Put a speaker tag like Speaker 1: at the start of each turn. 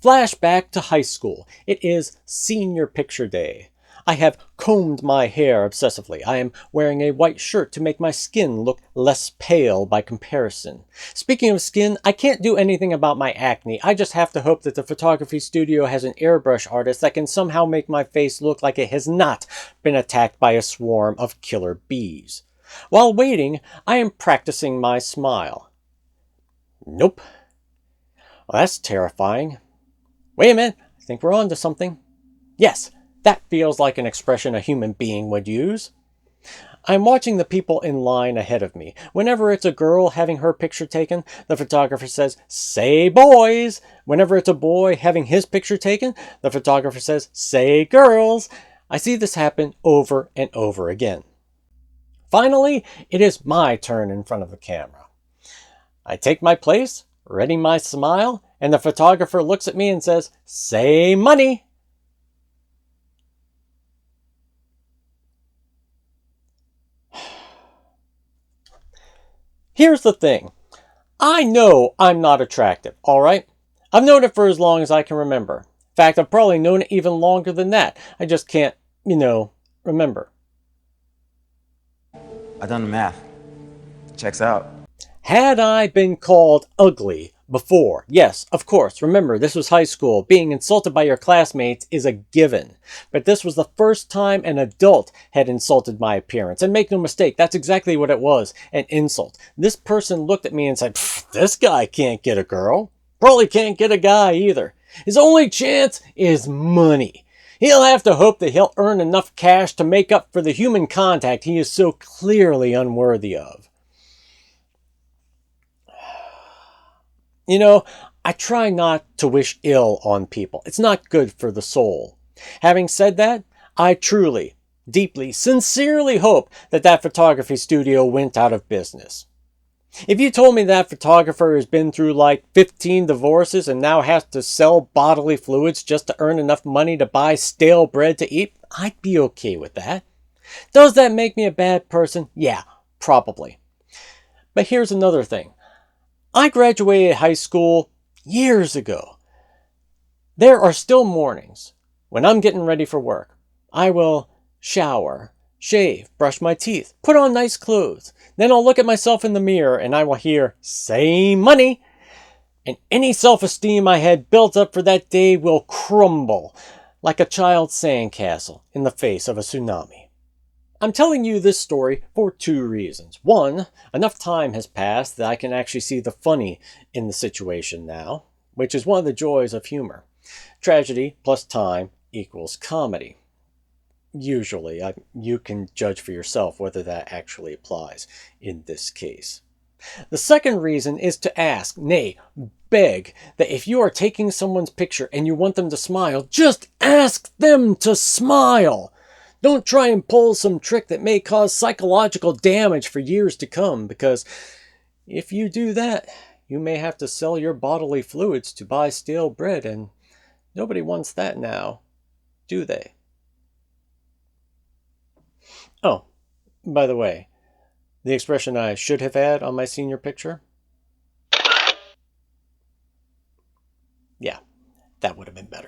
Speaker 1: Flashback to high school. It is senior picture day. I have combed my hair obsessively. I am wearing a white shirt to make my skin look less pale by comparison. Speaking of skin, I can't do anything about my acne. I just have to hope that the photography studio has an airbrush artist that can somehow make my face look like it has not been attacked by a swarm of killer bees. While waiting, I am practicing my smile. Nope. Well, that's terrifying. Wait a minute, I think we're on to something. Yes, that feels like an expression a human being would use. I'm watching the people in line ahead of me. Whenever it's a girl having her picture taken, the photographer says, "Say boys." Whenever it's a boy having his picture taken, the photographer says, "Say girls." I see this happen over and over again. Finally, it is my turn in front of the camera. I take my place, ready my smile, and the photographer looks at me and says, "Say money." Here's the thing. I know I'm not attractive, alright? I've known it for as long as I can remember. In fact, I've probably known it even longer than that. I just can't, remember.
Speaker 2: I done the math. Checks out.
Speaker 1: Had I been called ugly before? Yes, of course. Remember, this was high school. Being insulted by your classmates is a given. But this was the first time an adult had insulted my appearance. And make no mistake, that's exactly what it was, an insult. This person looked at me and said, "This guy can't get a girl. Probably can't get a guy either. His only chance is money. He'll have to hope that he'll earn enough cash to make up for the human contact he is so clearly unworthy of." I try not to wish ill on people. It's not good for the soul. Having said that, I truly, deeply, sincerely hope that that photography studio went out of business. If you told me that photographer has been through like 15 divorces and now has to sell bodily fluids just to earn enough money to buy stale bread to eat, I'd be okay with that. Does that make me a bad person? Yeah, probably. But here's another thing. I graduated high school years ago. There are still mornings when I'm getting ready for work. I will shower, shave, brush my teeth, put on nice clothes. Then I'll look at myself in the mirror and I will hear, "Say money." And any self-esteem I had built up for that day will crumble like a child's sandcastle in the face of a tsunami. I'm telling you this story for two reasons. One, enough time has passed that I can actually see the funny in the situation now, which is one of the joys of humor. Tragedy plus time equals comedy. Usually, you can judge for yourself whether that actually applies in this case. The second reason is to ask, nay, beg, that if you are taking someone's picture and you want them to smile, just ask them to smile. Don't try and pull some trick that may cause psychological damage for years to come, because if you do that, you may have to sell your bodily fluids to buy stale bread, and nobody wants that now, do they? Oh, by the way, the expression I should have had on my senior picture? Yeah, that would have been better.